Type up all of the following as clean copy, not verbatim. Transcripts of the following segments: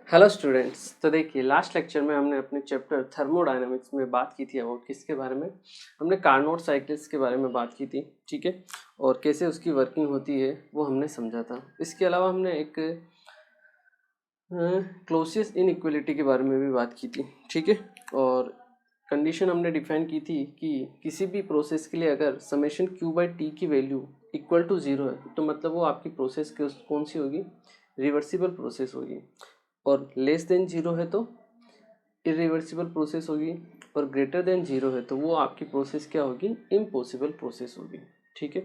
Hello students. तो देखिए, last lecture में हमने अपने चैप्टर थर्मोडायनामिक्स में बात की थी अबाउट किसके बारे में। हमने कार्नोट साइकिल्स के बारे में बात की थी, ठीक है, और कैसे उसकी वर्किंग होती है वो हमने समझा था। इसके अलावा हमने एक क्लोसियस इनइक्वालिटी के बारे में भी बात की थी, ठीक है, और कंडीशन हमने डिफाइन की थी कि किसी भी प्रोसेस के लिए अगर समेशन क्यू बाई टी की वैल्यू इक्वल टू ज़ीरो है तो मतलब वो आपकी प्रोसेस कौन सी होगी, रिवर्सिबल प्रोसेस होगी, और लेस देन जीरो है तो इरिवर्सिबल प्रोसेस होगी, और ग्रेटर देन जीरो है तो वो आपकी प्रोसेस क्या होगी, इम्पॉसिबल प्रोसेस होगी, ठीक है।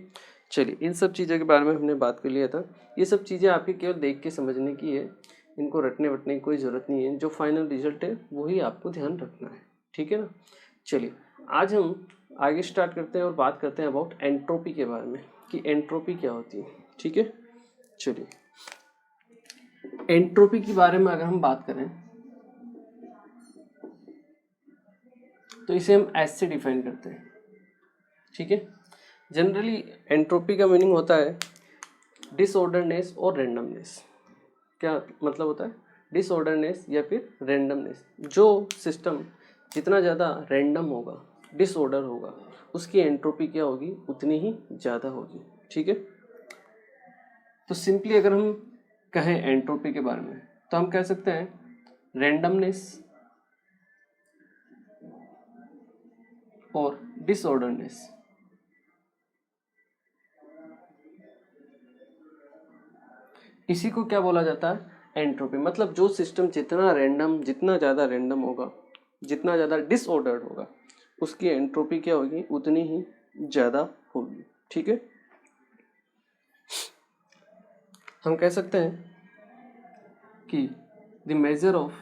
चलिए, इन सब चीज़ों के बारे में हमने बात कर लिया था। ये सब चीज़ें आपके केवल देख के समझने की है, इनको रटने वटने की कोई ज़रूरत नहीं है। जो फाइनल रिजल्ट है वही आपको ध्यान रखना है, ठीक है ना। चलिए, आज हम आगे स्टार्ट करते हैं और बात करते हैं अबाउट एंट्रोपी के बारे में कि एंट्रोपी क्या होती है, ठीक है। चलिए, एंट्रोपी के बारे में अगर हम बात करें तो इसे हम ऐसे डिफाइन करते हैं, ठीक है। जनरली एंट्रोपी का मीनिंग होता है डिसऑर्डरनेस और रैंडमनेस। क्या मतलब होता है, डिसऑर्डरनेस या फिर रैंडमनेस। जो सिस्टम जितना ज़्यादा रैंडम होगा, डिसऑर्डर होगा, उसकी एंट्रोपी क्या होगी, उतनी ही ज़्यादा होगी, ठीक है। तो सिंपली अगर हम कहें एंट्रोपी के बारे में तो हम कह सकते हैं रैंडमनेस और डिसऑर्डरनेस, इसी को क्या बोला जाता है, एंट्रोपी। मतलब जो सिस्टम जितना ज़्यादा रैंडम होगा, जितना ज़्यादा डिसऑर्डर्ड होगा, उसकी एंट्रोपी क्या होगी, उतनी ही ज़्यादा होगी, ठीक है। हम कह सकते हैं कि द मेजर ऑफ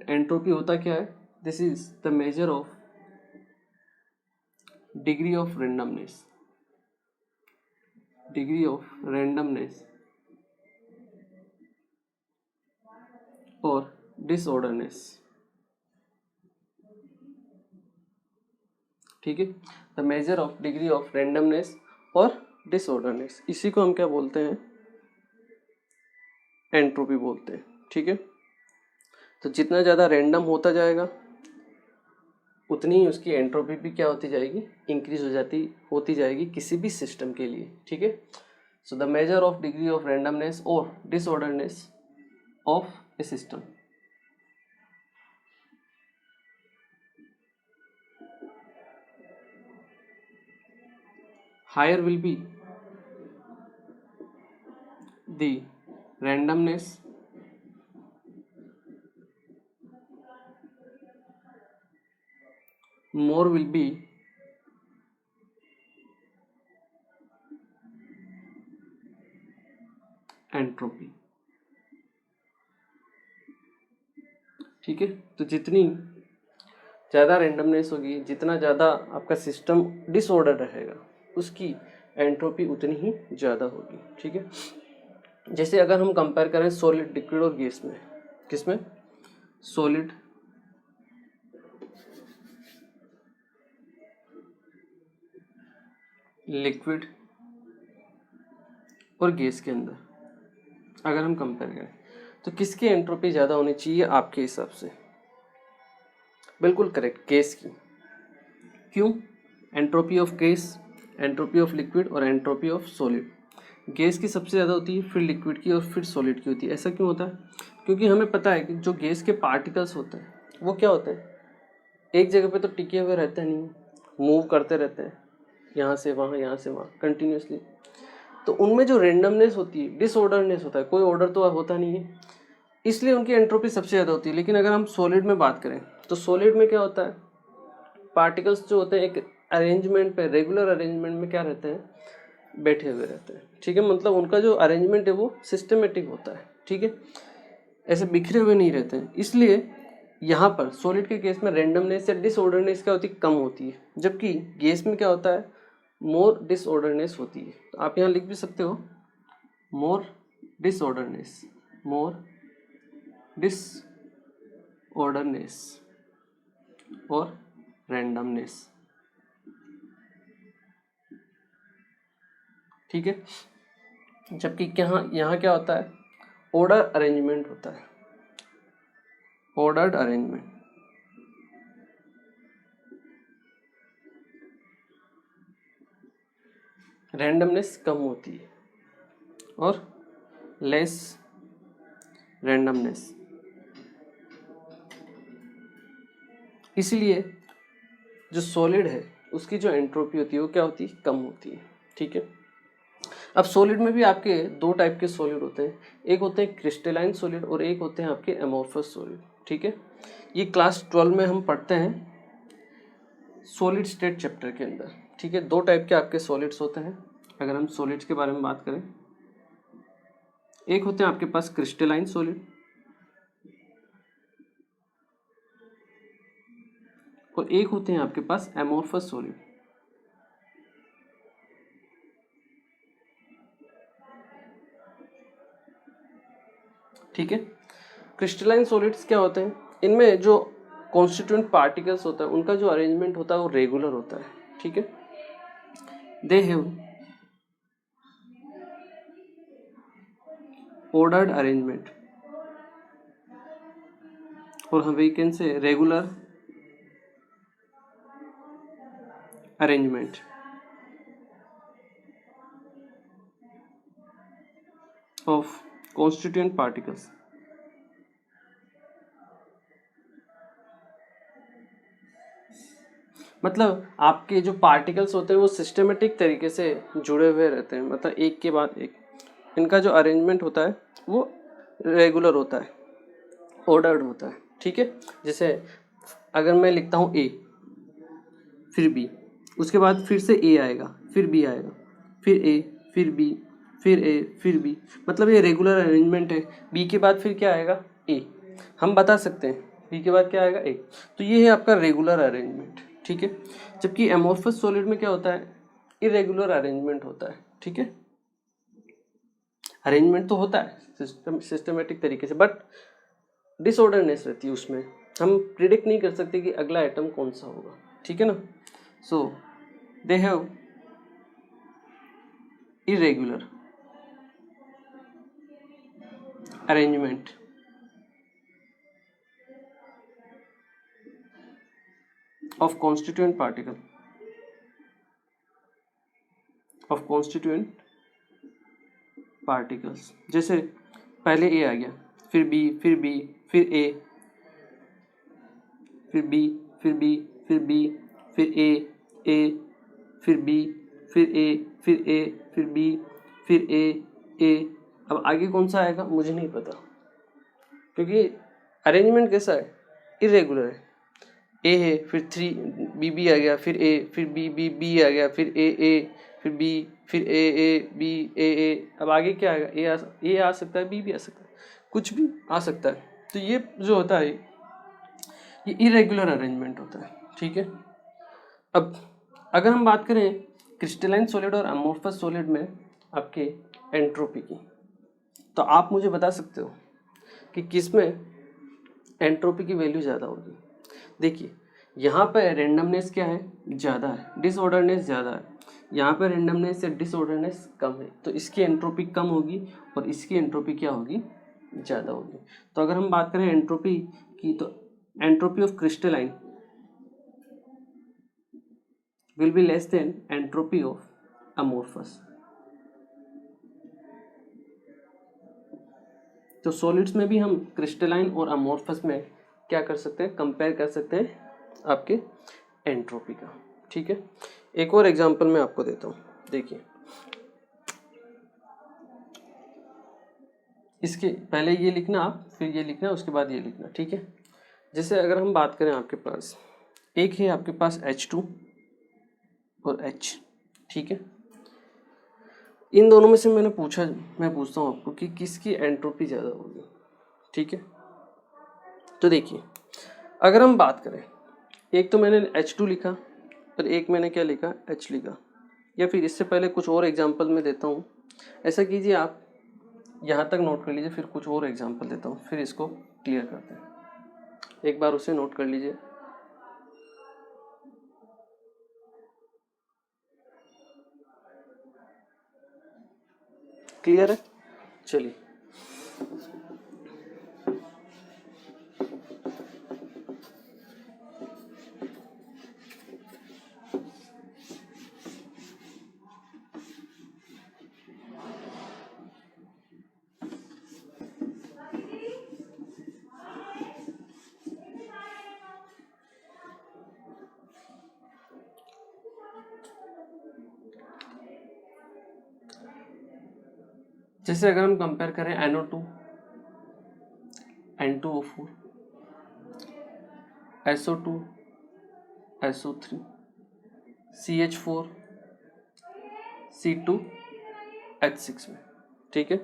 एंट्रोपी होता क्या है, this is the measure of degree of randomness, degree of randomness और डिसऑर्डरनेस, ठीक है। The measure of degree of randomness और डिसऑर्डरनेस, इसी को हम क्या बोलते हैं, एंट्रोपी बोलते हैं, ठीक है। तो जितना ज़्यादा रैंडम होता जाएगा उतनी ही उसकी एंट्रोपी भी क्या होती जाएगी, इंक्रीज होती जाएगी किसी भी सिस्टम के लिए, ठीक है। So the measure of degree of randomness और disorderness of a system, higher will be the randomness more will be entropy, ठीक है। तो जितनी ज़्यादा रैंडमनेस होगी, जितना ज़्यादा आपका सिस्टम डिसऑर्डर रहेगा, उसकी एंट्रोपी उतनी ही ज़्यादा होगी, ठीक है। जैसे अगर हम कंपेयर करें सॉलिड, लिक्विड और गैस में, किसमें, सॉलिड, लिक्विड और गैस के अंदर अगर हम कंपेयर करें तो किसकी एंट्रोपी ज़्यादा होनी चाहिए आपके हिसाब से? बिल्कुल करेक्ट, गैस की। क्यों? Entropy of gas, entropy of liquid और एंट्रोपी ऑफ सॉलिड, गैस की सबसे ज़्यादा होती है, फिर लिक्विड की और फिर सॉलिड की होती है। ऐसा क्यों होता है? क्योंकि हमें पता है कि जो गैस के पार्टिकल्स होते हैं वो क्या होते हैं, एक जगह पे तो टिके हुए रहते नहीं, मूव करते रहते हैं, यहाँ से वहाँ कंटिन्यूसली। तो उनमें जो रेंडमनेस होती है, डिसऑर्डरनेस होता है, कोई ऑर्डर तो होता नहीं है, इसलिए उनकी एंट्रोपी सबसे ज़्यादा होती है। लेकिन अगर हम सॉलिड में बात करें तो सॉलिड में क्या होता है, पार्टिकल्स जो होते हैं एक अरेंजमेंट पे, रेगुलर अरेंजमेंट में क्या रहते हैं, बैठे हुए रहते हैं, ठीक है। मतलब उनका जो अरेंजमेंट है वो सिस्टमेटिक होता है, ठीक है, ऐसे बिखरे हुए नहीं रहते हैं। इसलिए यहाँ पर सॉलिड के केस में रेंडमनेस या डिसऑर्डरनेस क्या होती है, कम होती है, जबकि गैस में क्या होता है, मोर डिसऑर्डरनेस होती है। तो आप यहाँ लिख भी सकते हो मोर डिसऑर्डरनेस, मोर डिसऑर्डरनेस और रैंडमनेस, ठीक है। जबकि यहाँ क्या होता है, ऑर्डर अरेंजमेंट होता है, ऑर्डर्ड अरेंजमेंट, रैंडमनेस कम होती है और लेस रैंडमनेस, इसलिए जो सॉलिड है उसकी जो एंट्रोपी होती है वो क्या होती है, कम होती है। ठीक है, अब सॉलिड में भी आपके दो टाइप के सॉलिड होते हैं, एक होते हैं क्रिस्टलाइन सॉलिड और एक होते हैं आपके एमोर्फस सॉलिड। ठीक है, ये क्लास 12 में हम पढ़ते हैं सॉलिड स्टेट चैप्टर के अंदर। ठीक है, दो टाइप के आपके सॉलिड्स होते हैं। अगर हम सॉलिड्स के बारे में बात करें, एक होते हैं आपके पास क्रिस्टलाइन सॉलिड और एक होते हैं आपके पास एमोर्फस सॉलिड। ठीक है, क्रिस्टलाइन सॉलिड्स क्या होते हैं, इनमें जो कॉन्स्टिट्यूएंट पार्टिकल्स होता है उनका जो अरेंजमेंट होता है वो रेगुलर होता है। ठीक है, दे हैव ऑर्डर्ड अरेंजमेंट और हम we can say regular arrangement of constituent particles. मतलब आपके जो पार्टिकल्स होते हैं वो सिस्टमेटिक तरीके से जुड़े हुए रहते हैं, मतलब एक के बाद एक। इनका जो अरेंजमेंट होता है वो रेगुलर होता है, ऑर्डर्ड होता है। ठीक है, जैसे अगर मैं लिखता हूँ ए फिर बी, उसके बाद फिर से ए आएगा, फिर बी आएगा, फिर ए, फिर बी, फिर ए, फिर बी, मतलब ये रेगुलर अरेंजमेंट है। बी के बाद फिर क्या आएगा, ए, हम बता सकते हैं बी के बाद क्या आएगा, ए। तो ये है आपका रेगुलर अरेंजमेंट। ठीक है, जबकि एमोर्फस सॉलिड में क्या होता है, इरेगुलर अरेंजमेंट होता है। ठीक है, अरेंजमेंट तो होता है सिस्टमेटिक तरीके से, बट डिसऑर्डरनेस रहती है उसमें, हम प्रिडिक्ट नहीं कर सकते कि अगला आइटम कौन सा होगा। ठीक है ना, so they have irregular arrangement of constituent particles। जैसे पहले ए आ गया, फिर बी, फिर बी, फिर ए, फिर बी, फिर बी, फिर बी, फिर ए, फिर बी, फिर ए, फिर ए, फिर बी, फिर ए। अब आगे कौन सा आएगा मुझे नहीं पता, क्योंकि अरेंजमेंट कैसा है, इरेगुलर है। ए है, फिर थ्री बी बी आ गया, फिर ए, फिर बी बी बी आ गया, फिर ए, फिर बी, फिर ए बी ए। अब आगे क्या आएगा, ए आ सकता है, बी भी आ सकता है, कुछ भी आ सकता है। तो ये जो होता है ये इरेगुलर अरेंजमेंट होता है। ठीक है, अब अगर हम बात करें क्रिस्टलाइन सॉलिड और अमोर्फस सॉलिड में आपके एंट्रोपी की, तो आप मुझे बता सकते हो कि किस में एंट्रोपी की वैल्यू ज़्यादा होगी। देखिए यहाँ पे रेंडमनेस क्या है, ज़्यादा है, डिसऑर्डरनेस ज़्यादा है। यहाँ पे रेंडमनेस या डिसऑर्डरनेस कम है, तो इसकी एंट्रोपी कम होगी और इसकी एंट्रोपी क्या होगी, ज़्यादा होगी। तो अगर हम बात करें एंट्रोपी की, तो entropy of crystalline will be less than entropy of amorphous। तो सॉलिड्स में भी हम क्रिस्टलाइन और अमोर्फस में क्या कर सकते हैं, कंपेयर कर सकते हैं आपके एंट्रोपी का। ठीक है, एक और एग्जांपल मैं आपको देता हूँ। देखिए इसके पहले ये लिखना आप, फिर ये लिखना, उसके बाद ये लिखना। ठीक है, जैसे अगर हम बात करें, आपके पास एक है आपके पास H2 और H। ठीक है, इन दोनों में से मैं पूछता हूँ आपको कि किसकी एंट्रोपी ज़्यादा होगी। ठीक है, तो देखिए अगर हम बात करें, एक तो मैंने H2 लिखा और एक मैंने क्या लिखा, H लिखा, या फिर इससे पहले कुछ और एग्जांपल मैं देता हूँ। ऐसा कीजिए, आप यहाँ तक नोट कर लीजिए, फिर कुछ और एग्जांपल देता हूँ, फिर इसको क्लियर करते हैं। एक बार उसे नोट कर लीजिए। क्लियर है, चलिए जैसे अगर हम कंपेयर करें NO2, N2O4, SO2, SO3, CH4, C2H6 में, ठीक है।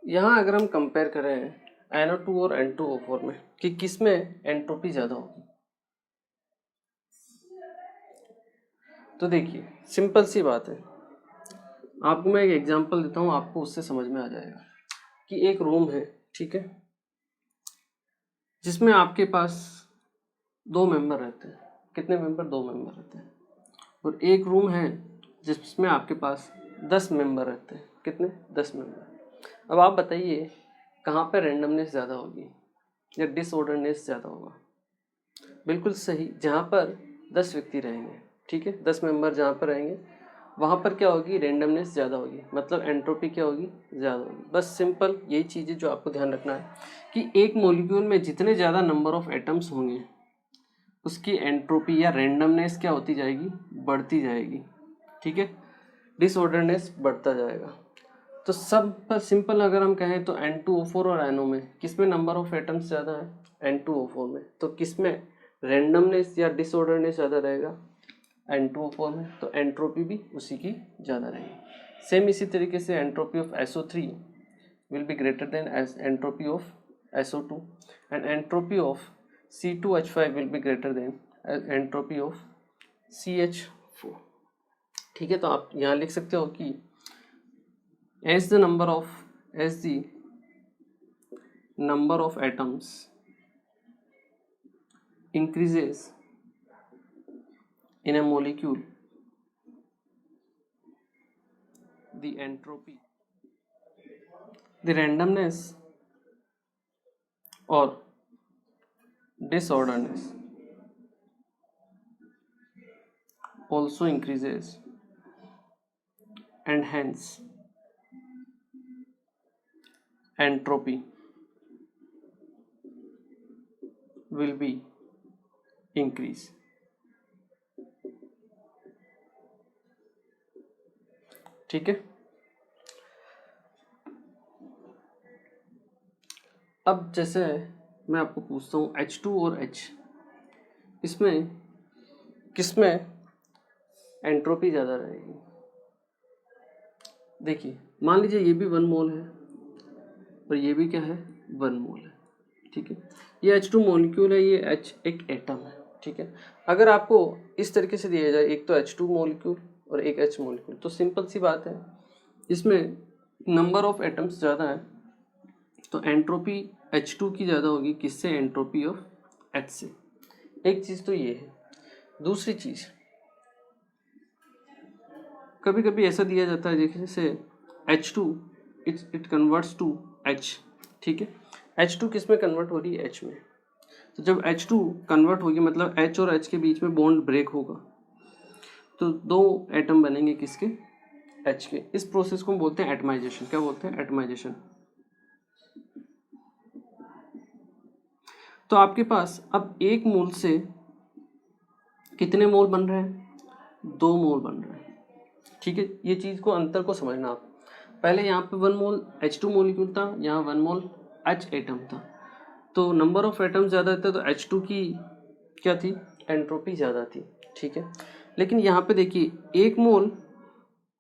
यहाँ अगर हम कंपेयर करें NO2 और N2O4 में कि किस में एंट्रोपी ज़्यादा होगी, तो देखिए सिंपल सी बात है। आपको मैं एक एग्जांपल देता हूँ, आपको उससे समझ में आ जाएगा कि एक रूम है, ठीक है, जिसमें आपके पास 2 मेंबर रहते हैं। कितने मेंबर? 2 मेंबर रहते हैं। और एक रूम है जिसमें आपके पास 10 मेंबर रहते हैं। कितने? 10 मेंबर। अब आप बताइए कहाँ पर रैंडमनेस ज़्यादा होगी या डिसऑर्डरनेस ज़्यादा होगा? बिल्कुल सही, जहाँ पर 10 व्यक्ति रहेंगे, ठीक है, 10 मेंबर जहाँ पर रहेंगे वहाँ पर क्या होगी? रैंडमनेस ज़्यादा होगी, मतलब एंट्रोपी क्या होगी? ज़्यादा होगी। बस सिंपल यही चीज़ें जो आपको ध्यान रखना है कि एक मॉलिक्यूल में जितने ज़्यादा नंबर ऑफ एटम्स होंगे उसकी एंट्रोपी या रैंडमनेस क्या होती जाएगी? बढ़ती जाएगी, ठीक है, डिसऑर्डरनेस बढ़ता जाएगा। तो सब पर सिंपल अगर हम कहें तो N2O4 और NO में किस में नंबर ऑफ एटम्स ज़्यादा है? N2O4 में। तो किस में रैंडमनेस या डिसऑर्डरनेस ज़्यादा रहेगा? N2O4 में। तो एंट्रोपी भी उसी की ज़्यादा रहेगी। सेम इसी तरीके से entropy of SO3 will be greater than entropy of SO2 and entropy of C2H5 will be greater than entropy of CH4, ठीक है। तो आप यहाँ लिख सकते हो कि as the number of atoms increases in a molecule, the entropy, the randomness or disorderness also increases, and hence entropy will be increase, ठीक है। अब जैसे मैं आपको पूछता हूँ H2 और H, इसमें किसमें एंट्रोपी ज़्यादा रहेगी? देखिए मान लीजिए ये भी 1 मोल है और ये भी क्या है? 1 मोल है, ठीक है। ये H2 मॉलिक्यूल है, ये H एक एटम है, ठीक है। अगर आपको इस तरीके से दिया जाए, एक तो H2 मॉलिक्यूल और एक H मॉलिक्यूल, तो सिंपल सी बात है इसमें नंबर ऑफ एटम्स ज़्यादा है तो एंट्रोपी H2 की ज़्यादा होगी। किससे? एंट्रोपी ऑफ H से। एक चीज़ तो ये है। दूसरी चीज़, कभी कभी ऐसा दिया जाता है जैसे H2 it converts to H, ठीक है। H2 किस में कन्वर्ट हो रही है? H में। तो जब H2 कन्वर्ट होगी मतलब H और H के बीच में बॉन्ड ब्रेक होगा तो 2 एटम बनेंगे किसके? H के। इस प्रोसेस को हम बोलते हैं एटमाइजेशन। क्या बोलते हैं? एटमाइजेशन। तो आपके पास अब एक मोल से कितने मोल बन रहे हैं? 2 मोल बन रहे हैं, ठीक है। ये चीज़ को अंतर को समझना आप। पहले यहाँ पे 1 मोल H2 मॉलिक्यूल था, यहाँ 1 मोल H एटम था, तो नंबर ऑफ एटम ज़्यादा था तो H2 की क्या थी? एंट्रोपी ज़्यादा थी, ठीक है। लेकिन यहाँ पे देखिए 1 मोल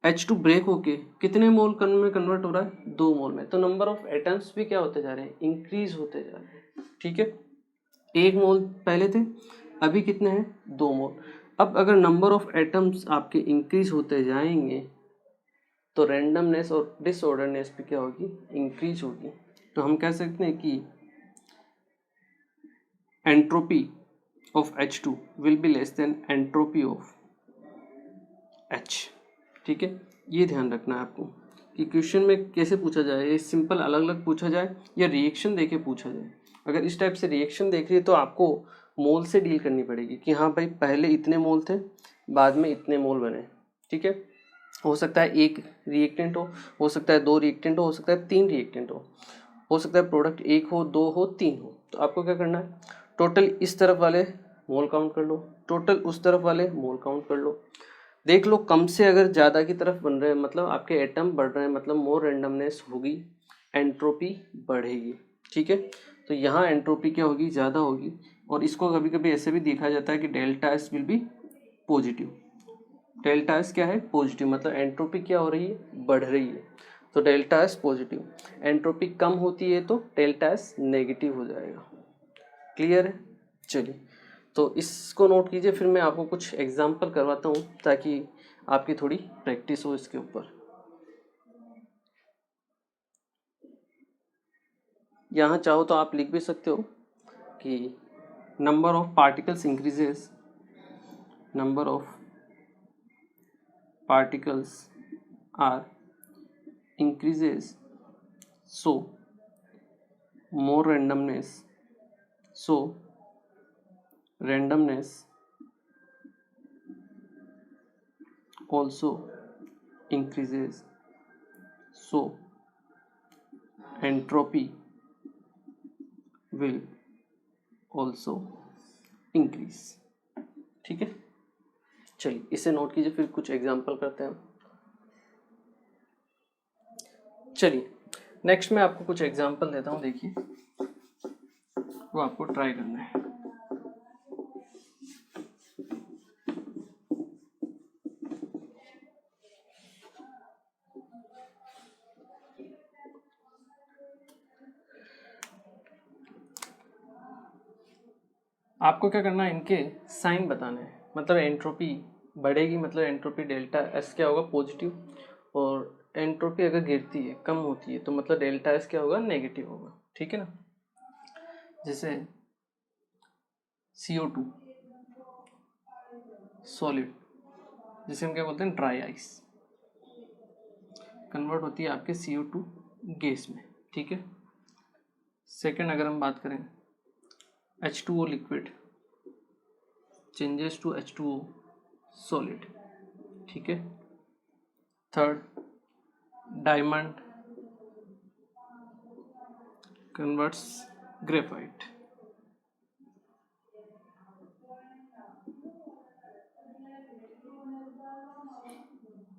H2 ब्रेक होके कितने मोल में कन्वर्ट हो रहा है? 2 मोल में। तो नंबर ऑफ एटम्स भी क्या होते जा रहे हैं? इंक्रीज होते जा रहे हैं, ठीक है। 1 मोल पहले थे, अभी कितने हैं? 2 मोल। अब अगर नंबर ऑफ एटम्स आपके इंक्रीज होते जाएंगे तो रैंडमनेस और डिसऑर्डरनेस भी क्या होगी? इंक्रीज होगी। तो हम कह सकते हैं कि entropy of H2 will be less than entropy of H, ठीक है। ये ध्यान रखना है आपको कि क्वेश्चन में कैसे पूछा जाए, ये सिंपल अलग अलग पूछा जाए या रिएक्शन देके पूछा जाए। अगर इस टाइप से रिएक्शन देख रही है तो आपको मोल से डील करनी पड़ेगी कि हाँ भाई पहले इतने मोल थे बाद में इतने मोल बने, ठीक है। हो सकता है 1 रिएक्टेंट हो सकता है 2 रिएक्टेंट हो सकता है 3 रिएक्टेंट हो सकता है प्रोडक्ट 1 हो 2 हो 3 हो। तो आपको क्या करना है? टोटल इस तरफ वाले मोल काउंट कर लो, टोटल उस तरफ वाले मोल काउंट कर लो। देख लो, कम से अगर ज़्यादा की तरफ बन रहे हैं मतलब आपके एटम बढ़ रहे हैं, मतलब मोर रेंडमनेस होगी, एंट्रोपी बढ़ेगी। ठीक है, तो यहाँ एंट्रोपी क्या होगी, ज़्यादा होगी। और इसको कभी कभी ऐसे भी देखा जाता है कि delta S will be positive. Delta S क्या है, पॉजिटिव, मतलब एंट्रोपी क्या हो रही है, बढ़ रही है, तो डेल्टा एस पॉजिटिव। एंट्रोपी कम होती है तो डेल्टा एस नेगेटिव हो जाएगा। क्लियर है? चलिए, तो इसको नोट कीजिए, फिर मैं आपको कुछ एग्जाम्पल करवाता हूँ ताकि आपकी थोड़ी प्रैक्टिस हो इसके ऊपर। यहाँ चाहो तो आप लिख भी सकते हो कि number of particles increases, number of particles are increases, so more randomness, so randomness also increases, so entropy will also increase। ठीक है, चलिए इसे नोट कीजिए, फिर कुछ एग्जांपल करते हैं। चलिए नेक्स्ट मैं आपको कुछ एग्जांपल देता हूँ, देखिए वो आपको ट्राई करना है। आपको क्या करना है, इनके साइन बताने हैं। मतलब एंट्रोपी बढ़ेगी, मतलब एंट्रोपी डेल्टा एस क्या होगा, पॉजिटिव। और एंट्रोपी अगर गिरती है, कम होती है, तो मतलब डेल्टा एस क्या होगा, नेगेटिव होगा। ठीक है ना, जैसे CO2 सॉलिड, जिसे हम क्या बोलते हैं, ड्राई आइस, कन्वर्ट होती है आपके CO2 गैस में। ठीक है, सेकंड अगर हम बात करें H2O liquid changes to H2O solid. ठीक है, third diamond converts graphite.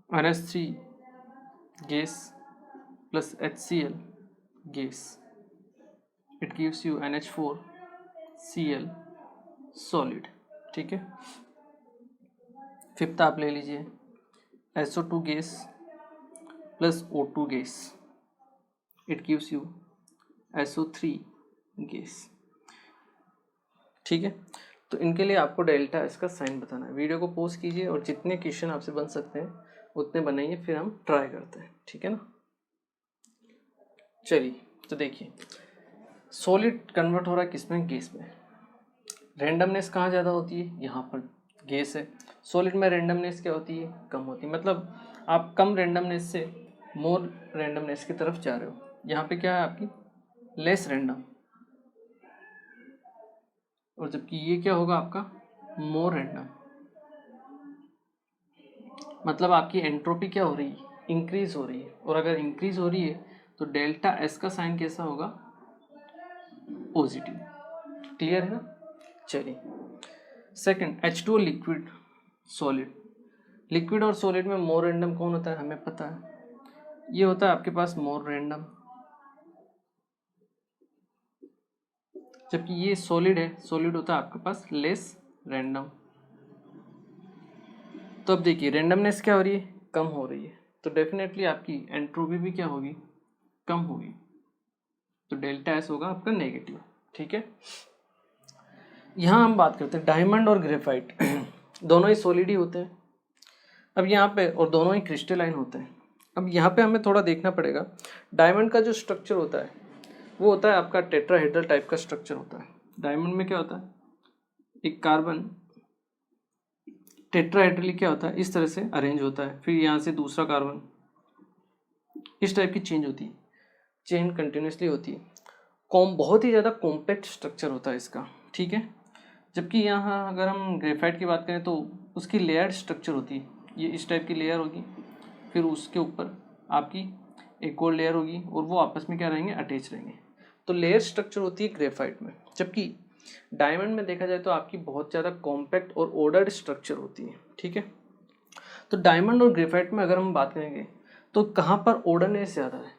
NH3 gas plus HCl gas, it gives you NH4Cl solid। ठीक है, फिफ्थ आप ले लीजिए SO2 gas plus O2 gas, it gives you SO3 gas. ठीक है, तो इनके लिए आपको डेल्टा इसका साइन बताना है। वीडियो को पॉज कीजिए और जितने क्वेश्चन आपसे बन सकते हैं उतने बनाइए, फिर हम ट्राई करते हैं। ठीक है ना, चलिए तो देखिए सॉलिड कन्वर्ट हो रहा है किसमें, गैस में। रेंडमनेस कहाँ ज़्यादा होती है, यहाँ पर गैस है। सॉलिड में रेंडमनेस क्या होती है, कम होती है, मतलब आप कम रेंडमनेस से मोर रेंडमनेस की तरफ जा रहे हो। यहाँ पे क्या है आपकी लेस रैंडम, और जबकि ये क्या होगा आपका मोर रैंडम, मतलब आपकी एंट्रोपी क्या हो रही है, इंक्रीज हो रही है। और अगर इंक्रीज हो रही है तो डेल्टा एस का साइन कैसा होगा, पॉजिटिव। क्लियर है ना, चलिए second H2O liquid solid. Liquid और सॉलिड में मोर रैंडम कौन होता है, हमें पता है, ये होता है आपके पास मोर रैंडम, जबकि ये सॉलिड है, सॉलिड होता है आपके पास लेस रैंडम। तो अब देखिए रेंडमनेस क्या हो रही है, कम हो रही है, तो डेफिनेटली आपकी एंट्रोपी भी क्या होगी, कम होगी, तो डेल्टा एस होगा आपका नेगेटिव। ठीक है, यहाँ हम बात करते हैं डायमंड और ग्रेफाइट दोनों ही सॉलिड ही होते हैं। अब यहाँ पे और दोनों ही क्रिस्टलाइन होते हैं। अब यहाँ पे हमें थोड़ा देखना पड़ेगा, डायमंड का जो स्ट्रक्चर होता है वो होता है आपका टेट्राहेड्रल टाइप का स्ट्रक्चर होता है। डायमंड में क्या होता है, एक कार्बन टेट्राहेड्रली क्या होता है, इस तरह से अरेंज होता है, फिर यहाँ से दूसरा कार्बन, इस टाइप की चेंज होती है, चेन कंटिन्यूसली होती है। बहुत ही ज़्यादा कॉम्पैक्ट स्ट्रक्चर होता है इसका। ठीक है, जबकि यहाँ अगर हम ग्रेफाइट की बात करें तो उसकी लेयर्ड स्ट्रक्चर होती है, ये इस टाइप की लेयर होगी, फिर उसके ऊपर आपकी एक और लेयर होगी, और वो आपस में क्या रहेंगे, अटैच रहेंगे। तो लेयर स्ट्रक्चर होती है ग्रेफाइट में, जबकि डायमंड में देखा जाए तो आपकी बहुत ज़्यादा कॉम्पैक्ट और ऑर्डर्ड स्ट्रक्चर होती है। ठीक है, तो डायमंड और ग्रेफाइट में अगर हम बात करेंगे तो कहाँ पर ऑर्डरनेस ज़्यादा है?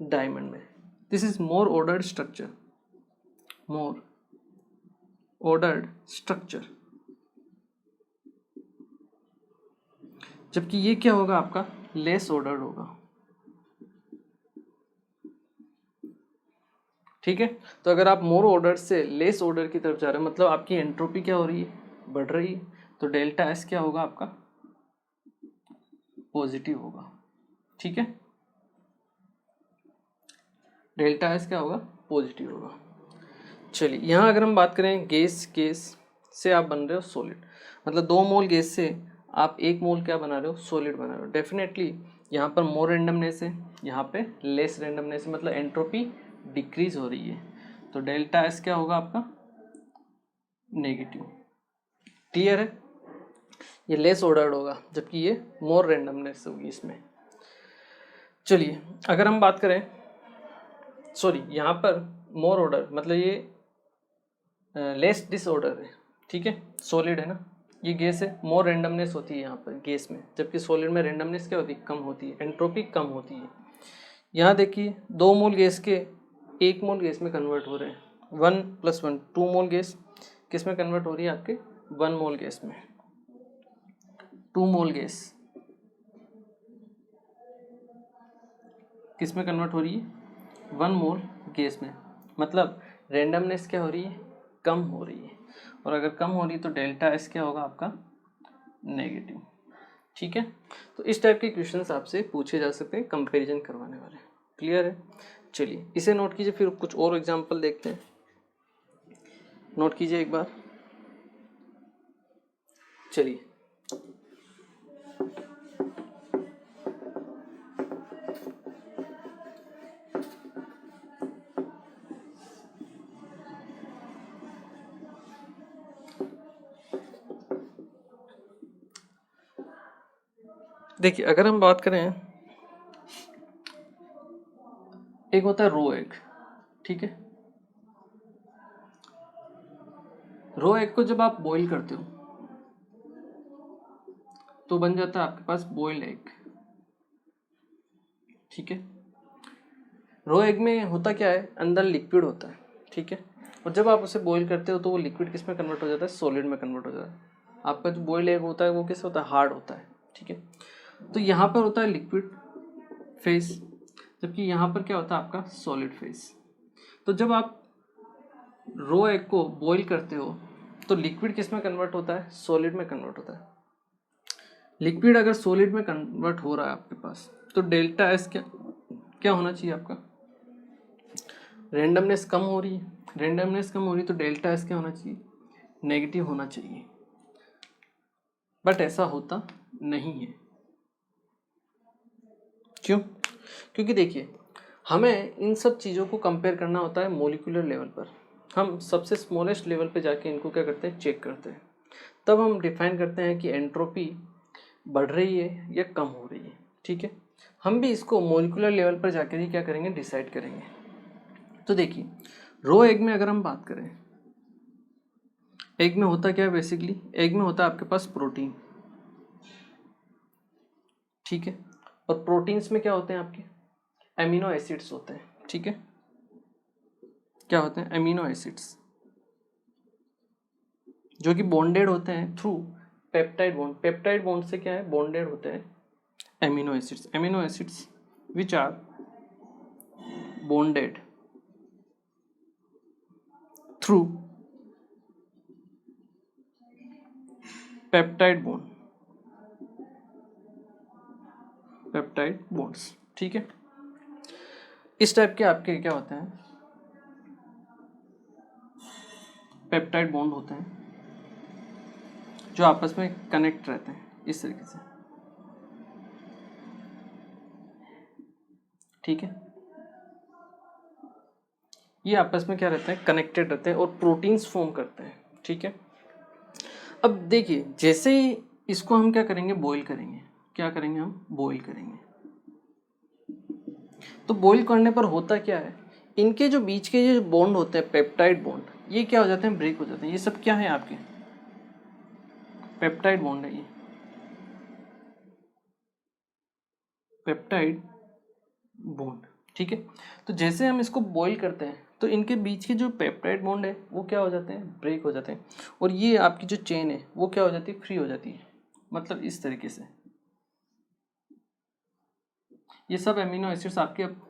डायमंड में। This is more ordered structure, more ordered structure, जबकि ये क्या होगा आपका? लेस ऑर्डर्ड होगा। ठीक है, तो अगर आप मोर ऑर्डर से लेस ऑर्डर की तरफ जा रहे हैं मतलब आपकी एंट्रोपी क्या हो रही है? बढ़ रही है। तो डेल्टा एस क्या होगा आपका? पॉजिटिव होगा। ठीक है, डेल्टा एस क्या होगा? पॉजिटिव होगा। चलिए यहाँ अगर हम बात करें गैस केस से आप बन रहे हो सॉलिड, मतलब 2 मोल गैस से आप 1 मोल क्या बना रहे हो? सॉलिड बना रहे हो। डेफिनेटली यहाँ पर मोर रेंडमनेस है, यहाँ पे लेस रेंडमनेस है, मतलब एंट्रोपी डिक्रीज हो रही है। तो डेल्टा एस क्या होगा आपका? नेगेटिव। क्लियर है? ये लेस ऑर्डर्ड होगा जबकि ये मोर रेंडमनेस होगी इसमें। चलिए अगर हम बात करें, सॉरी यहाँ पर मोर ऑर्डर मतलब ये लेस डिसऑर्डर है। ठीक है, सॉलिड है ना, ये गैस है, मोर रेंडमनेस होती है यहाँ पर गैस में, जबकि सॉलिड में रेंडमनेस क्या होती है? कम होती है, एंट्रोपी कम होती है। यहाँ देखिए 2 मोल गैस के 1 मोल गैस में कन्वर्ट हो रहे हैं, 1 + 1 2 मोल गैस किस में कन्वर्ट हो रही है? आपके 1 मोल गैस में। 2 मोल गैस किस में कन्वर्ट हो रही है? 1 मोल गैस में, मतलब रेंडमनेस क्या हो रही है? कम हो रही है। और अगर कम हो रही है तो डेल्टा एस क्या होगा आपका? नेगेटिव। ठीक है, तो इस टाइप के क्वेश्चंस आपसे पूछे जा सकते हैं कंपैरिजन करवाने वाले। क्लियर है? चलिए इसे नोट कीजिए, फिर कुछ और एग्जांपल देखते हैं। नोट कीजिए एक बार। चलिए देखिए अगर हम बात करें, एक होता है रो एग। ठीक है, रो एग को जब आप बॉईल करते हो तो बन जाता है आपके पास बॉइल्ड एग। ठीक है, रो एग में होता क्या है? अंदर लिक्विड होता है। ठीक है, और जब आप उसे बॉईल करते हो तो वो लिक्विड किस में कन्वर्ट हो जाता है? सॉलिड में कन्वर्ट हो जाता है। आपका जो बॉइल्ड एग होता है वो कैसे होता है? हार्ड होता है। ठीक है, तो यहाँ पर होता है लिक्विड फेस, जबकि यहाँ पर क्या होता है आपका? Solid phase. तो जब आप रो एग को बॉईल करते हो तो लिक्विड किस में कन्वर्ट होता है? सॉलिड में कन्वर्ट होता है। लिक्विड अगर सॉलिड में कन्वर्ट हो रहा है आपके पास तो डेल्टा एस क्या होना चाहिए आपका? रेंडमनेस कम हो रही है, रेंडमनेस कम हो रही है तो डेल्टा एस क्या होना चाहिए? नेगेटिव होना चाहिए। बट ऐसा होता नहीं है। क्यों? क्योंकि देखिए हमें इन सब चीज़ों को कंपेयर करना होता है मॉलिक्यूलर लेवल पर। हम सबसे स्मॉलेस्ट लेवल पे जाके इनको क्या करते हैं? चेक करते हैं। तब हम डिफाइन करते हैं कि एंट्रोपी बढ़ रही है या कम हो रही है। ठीक है, हम भी इसको मॉलिक्यूलर लेवल पर जाकर ही क्या करेंगे? डिसाइड करेंगे। तो देखिए रो एग में अगर हम बात करें, एग में होता क्या है? बेसिकली एग में होता है आपके पास प्रोटीन। ठीक है, और प्रोटीन्स में क्या होते हैं आपके? एमिनो एसिड्स होते हैं। ठीक है, क्या होते हैं? एमिनो एसिड्स, जो कि बॉन्डेड होते हैं through peptide bond. Peptide bond से क्या है? बॉन्डेड होते हैं amino acids. Amino acids which are bonded through peptide bond, peptide bonds. ठीक है, इस टाइप के आपके क्या होते हैं? पेप्टाइड बॉन्ड होते हैं जो आपस में कनेक्ट रहते हैं इस तरीके से। ठीक है, ये आपस में क्या रहते हैं? कनेक्टेड रहते हैं और प्रोटीन्स फॉर्म करते हैं। ठीक है, अब देखिए जैसे ही इसको हम क्या करेंगे? बॉईल करेंगे। क्या करेंगे? हम बॉईल करेंगे। तो बॉईल करने पर होता क्या है? इनके जो बीच के जो बॉन्ड होते हैं पेप्टाइड बॉन्ड, ये क्या हो जाते हैं? ब्रेक हो जाते हैं। ये सब क्या है? आपके पेप्टाइड बॉन्ड है ये। पेप्टाइड बॉन्ड, ठीक है। तो जैसे हम इसको बॉईल करते हैं तो इनके बीच के जो पेप्टाइड बॉन्ड है वो क्या हो जाते हैं, ब्रेक हो जाते हैं, और ये आपकी जो चेन है वो क्या हो जाती है, फ्री हो जाती है। मतलब इस तरीके से ये सब एमिनो एसिड्स आपके अब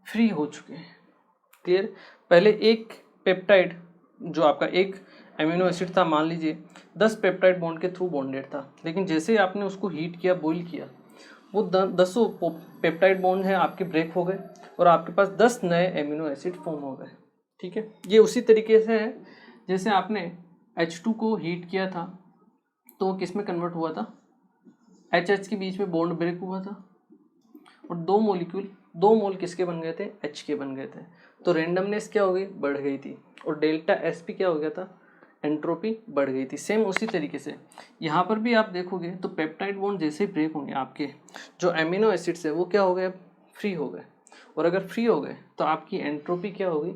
फ्री हो चुके हैं। क्लियर। पहले एक पेप्टाइड जो आपका एक एमिनो एसिड था, मान लीजिए 10 पेप्टाइड बॉन्ड के थ्रू बॉन्डेड था, लेकिन जैसे ही आपने उसको हीट किया, बॉईल किया, वो 10 पेप्टाइड बॉन्ड है आपके ब्रेक हो गए और आपके पास 10 नए एमिनो एसिड फॉर्म हो गए, ठीक है। ये उसी तरीके से है जैसे आपने H2 को हीट किया था तो वो किस में कन्वर्ट हुआ था, HH के बीच में बॉन्ड ब्रेक हुआ था और दो मोल किसके बन गए थे, H के बन गए थे। तो रेंडमनेस क्या हो गई, बढ़ गई थी, और डेल्टा एस पी क्या हो गया था, एंट्रोपी बढ़ गई थी। सेम उसी तरीके से यहाँ पर भी आप देखोगे तो पेप्टाइड बॉन्ड जैसे ही ब्रेक होंगे आपके जो एमिनो एसिड्स है वो क्या हो गए, फ्री हो गए, और अगर फ्री हो गए तो आपकी एंट्रोपी क्या हो गई,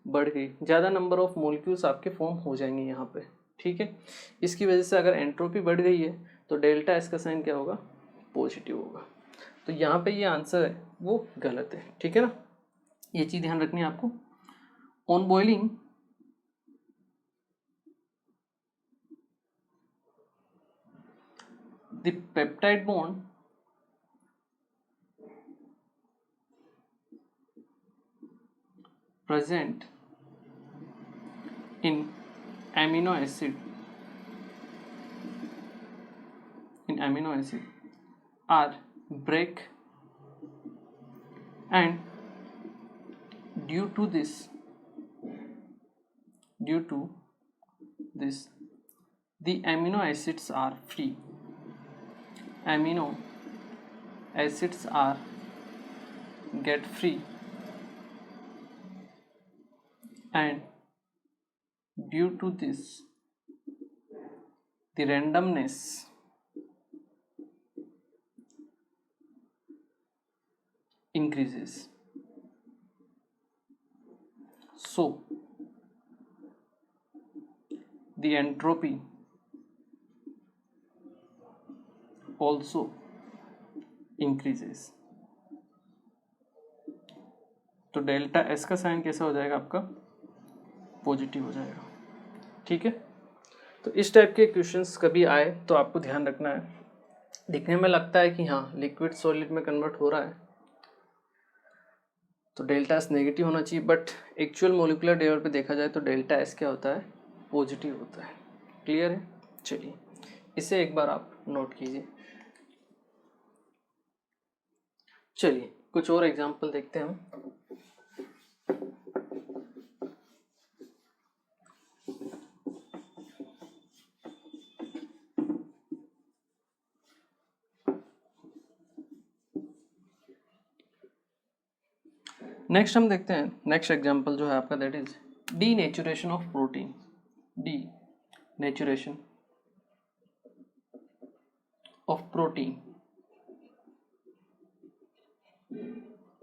बढ़ गई, ज़्यादा नंबर ऑफ मॉलिक्यूल्स आपके फॉर्म हो जाएंगे यहाँ पे, ठीक है। इसकी वजह से अगर एंट्रोपी बढ़ गई है तो डेल्टा एस का साइन क्या होगा, पॉजिटिव होगा। तो यहाँ पे ये आंसर है वो गलत है, ठीक है ना। ये चीज़ ध्यान रखनी है आपको। On boiling the peptide bond present in amino acid are break, and due to this the amino acids are free. Amino acids are get free, and due to this the randomness increases. So the entropy also increases. तो delta S का sign कैसा हो जाएगा आपका, positive हो जाएगा, ठीक है। तो इस टाइप के क्वेश्चंस कभी आए तो आपको ध्यान रखना है। दिखने में लगता है कि हाँ लिक्विड सॉलिड में कन्वर्ट हो रहा है तो डेल्टा एस नेगेटिव होना चाहिए, बट एक्चुअल मोलिकुलर लेवल पे देखा जाए तो डेल्टा एस क्या होता है, पॉजिटिव होता है। क्लियर है। चलिए इसे एक बार आप नोट कीजिए। चलिए कुछ और एग्जांपल देखते हैं हम। नेक्स्ट हम देखते हैं, नेक्स्ट एग्जांपल जो है आपका that is denaturation of protein. Denaturation of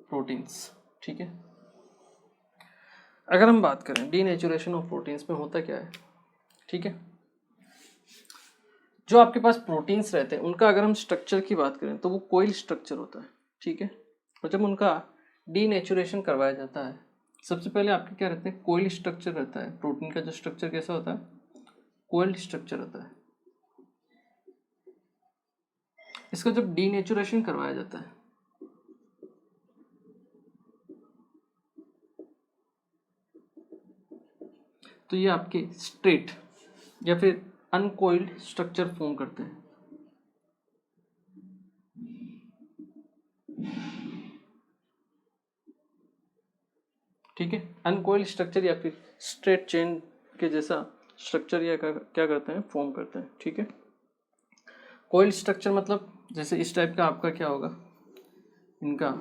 proteins, ठीक है। अगर हम बात करें डीनेचुरेशन ऑफ प्रोटीन्स में होता क्या है, ठीक है। जो आपके पास प्रोटीन्स रहते हैं उनका अगर हम स्ट्रक्चर की बात करें तो वो कोइल स्ट्रक्चर होता है, ठीक है। और जब उनका डीनेचुरेशन करवाया जाता है सबसे पहले आपके क्या रहते हैं, कोइल स्ट्रक्चर रहता है। प्रोटीन का जो स्ट्रक्चर कैसा होता है, कोइल्ड स्ट्रक्चर होता है। इसका जब डीनेचुरेशन करवाया जाता है तो ये आपके स्ट्रेट या फिर अनकोइल्ड स्ट्रक्चर फॉर्म करते हैं। ठीक है, अनकोइल्ड स्ट्रक्चर या फिर स्ट्रेट चेन के जैसा स्ट्रक्चर या क्या करते हैं, फॉर्म करते हैं। ठीक है, कोइल्ड स्ट्रक्चर मतलब जैसे इस टाइप का आपका क्या होगा, इनका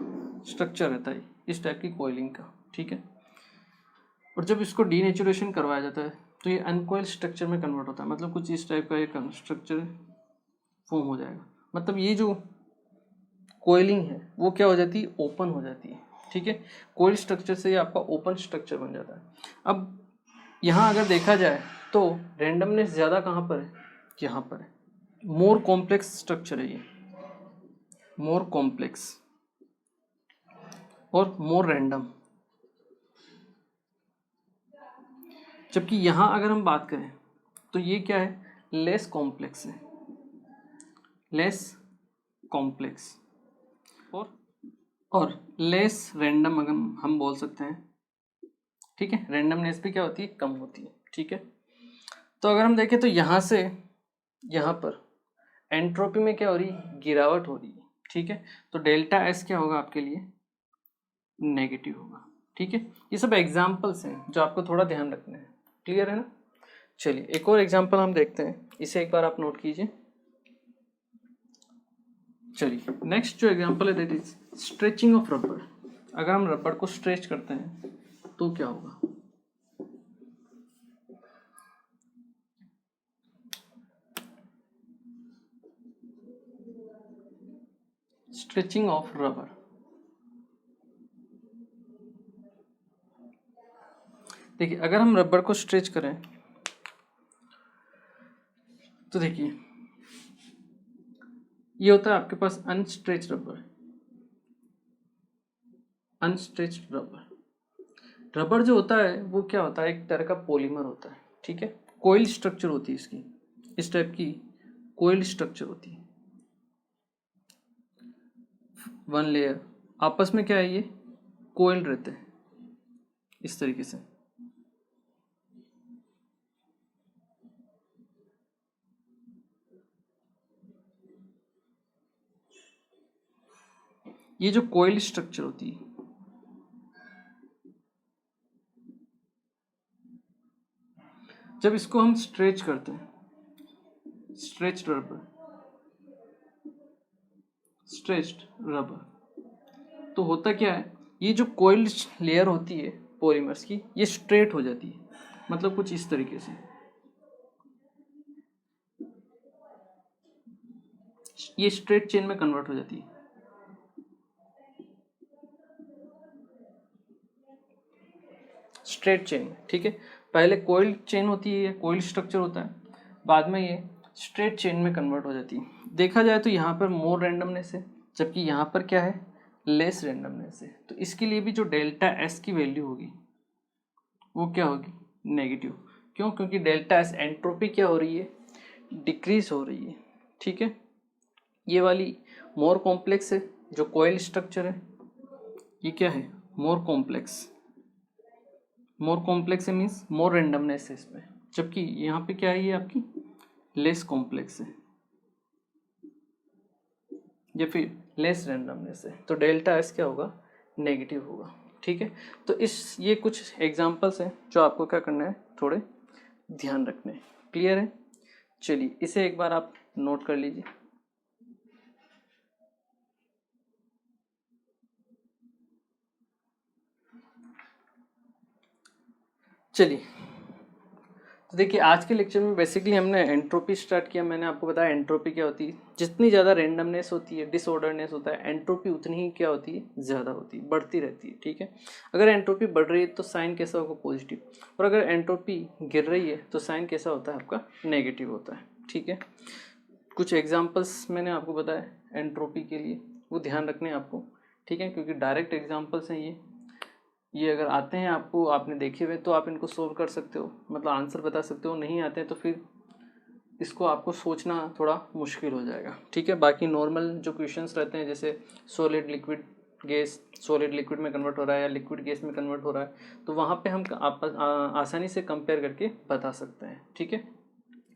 स्ट्रक्चर रहता है इस टाइप की कोइलिंग का। ठीक है, और जब इसको डीनेचुरेशन करवाया जाता है तो ये अनकोइल्ड स्ट्रक्चर में कन्वर्ट होता है, मतलब कुछ इस टाइप का ये स्ट्रक्चर फॉर्म हो जाएगा। मतलब ये जो कोइलिंग है वो क्या हो जाती है, ओपन हो जाती है। ठीक है, कोइल्ड स्ट्रक्चर से ये आपका ओपन स्ट्रक्चर बन जाता है। अब यहाँ अगर देखा जाए तो रेंडमनेस ज़्यादा कहाँ पर है, यहाँ पर है। मोर कॉम्प्लेक्स स्ट्रक्चर है ये, मोर कॉम्प्लेक्स। और मोर रैंडम। जबकि यहाँ अगर हम बात करें तो ये क्या है, लेस कॉम्प्लेक्स है, लेस कॉम्प्लेक्स और लेस रैंडम अगर हम बोल सकते हैं, ठीक है। रैंडमनेस भी क्या होती है, कम होती है, ठीक है। तो अगर हम देखें तो यहाँ से यहाँ पर एंट्रोपी में क्या हो रही है, गिरावट हो रही है, ठीक है। तो डेल्टा एस क्या होगा आपके लिए, नेगेटिव होगा, ठीक है। ये सब एग्जाम्पल्स हैं जो आपको थोड़ा ध्यान रखना है, क्लियर है ना। चलिए एक और एग्जाम्पल हम देखते हैं, इसे एक बार आप नोट कीजिए। चलिए नेक्स्ट जो एग्जाम्पल है that is stretching of rubber. अगर हम रबर को स्ट्रेच करते हैं तो क्या होगा, स्ट्रेचिंग ऑफ रबर। देखिए अगर हम रबर को स्ट्रेच करें तो देखिए ये होता है आपके पास unstretch rubber, unstretched rubber. Rubber जो होता है वो क्या होता है, एक तरह का पॉलीमर होता है, ठीक है। कोइल स्ट्रक्चर होती है इसकी, इस टाइप की कोइल स्ट्रक्चर होती है, वन लेयर, आपस में क्या है ये कोइल रहते हैं इस तरीके से। ये जो कोइल स्ट्रक्चर होती है, जब इसको हम स्ट्रेच करते हैं, स्ट्रेच्ड रबर, स्ट्रेच्ड रबर, तो होता क्या है, ये जो कोइल लेयर होती है पॉलीमर्स की, ये स्ट्रेट हो जाती है, मतलब कुछ इस तरीके से, ये स्ट्रेट चेन में कन्वर्ट हो जाती है। स्ट्रेट चेन, ठीक है। पहले कोइल चेन होती है, कोइल स्ट्रक्चर होता है, बाद में ये स्ट्रेट चेन में कन्वर्ट हो जाती है। देखा जाए तो यहाँ पर मोर रैंडमनेस है, जबकि यहाँ पर क्या है, लेस रैंडमनेस है। तो इसके लिए भी जो डेल्टा एस की वैल्यू होगी वो क्या होगी, नेगेटिव। क्यों, क्योंकि डेल्टा एस एंट्रोपी क्या हो रही है, डिक्रीज हो रही है, ठीक है। ये वाली मोर कॉम्प्लेक्स है, जो कोइल स्ट्रक्चर है ये क्या है, मोर कॉम्प्लेक्स, मोर कॉम्प्लेक्स है मीन्स मोर रेंडमनेस है इसमें, जबकि यहाँ पे क्या है, ये आपकी लेस कॉम्प्लेक्स है या फिर लेस रेंडमनेस है। तो डेल्टा एस क्या होगा, नेगेटिव होगा, ठीक है। तो इस ये कुछ एग्जांपल्स हैं जो आपको क्या करना है, थोड़े ध्यान रखने हैं, क्लियर है। चलिए इसे एक बार आप नोट कर लीजिए। चलिए तो देखिए आज के लेक्चर में बेसिकली हमने एंट्रोपी स्टार्ट किया। मैंने आपको बताया एंट्रोपी क्या होती है, जितनी ज़्यादा रेंडमनेस होती है, डिसऑर्डरनेस होता है, एंट्रोपी उतनी ही क्या होती है, ज़्यादा होती है, बढ़ती रहती है, ठीक है। अगर एंट्रोपी बढ़ रही है तो साइन कैसा होगा, पॉजिटिव, और अगर एंट्रोपी गिर रही है तो साइन कैसा होता है आपका, नेगेटिव होता है, ठीक है। कुछ एग्जाम्पल्स मैंने आपको बताया एंट्रोपी के लिए, वो ध्यान रखने हैं आपको, ठीक है, क्योंकि डायरेक्ट एग्जाम्पल्स हैं ये अगर आते हैं आपको, आपने देखे हुए, तो आप इनको सोल्व कर सकते हो, मतलब आंसर बता सकते हो। नहीं आते हैं तो फिर इसको आपको सोचना थोड़ा मुश्किल हो जाएगा, ठीक है। बाकी नॉर्मल जो क्वेश्चंस रहते हैं, जैसे solid liquid gas, solid liquid में कन्वर्ट हो रहा है या लिक्विड गैस में कन्वर्ट हो रहा है, तो वहाँ पे हम आसानी से कंपेयर करके बता सकते हैं, ठीक है।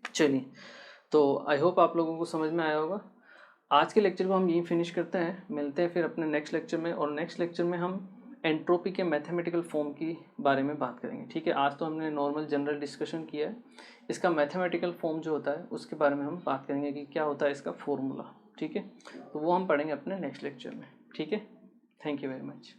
चलिए तो आई होप आप लोगों को समझ में आया होगा। आज के लेक्चर को हम यहीं फिनिश करते हैं, मिलते हैं फिर अपने नेक्स्ट लेक्चर में, और नेक्स्ट लेक्चर में हम एंट्रोपी के मैथमेटिकल फॉर्म की बारे में बात करेंगे, ठीक है। आज तो हमने नॉर्मल जनरल डिस्कशन किया है, इसका मैथमेटिकल फॉर्म जो होता है उसके बारे में हम बात करेंगे कि क्या होता है इसका फॉर्मूला, ठीक है। तो वो हम पढ़ेंगे अपने नेक्स्ट लेक्चर में, ठीक है। Thank you very much.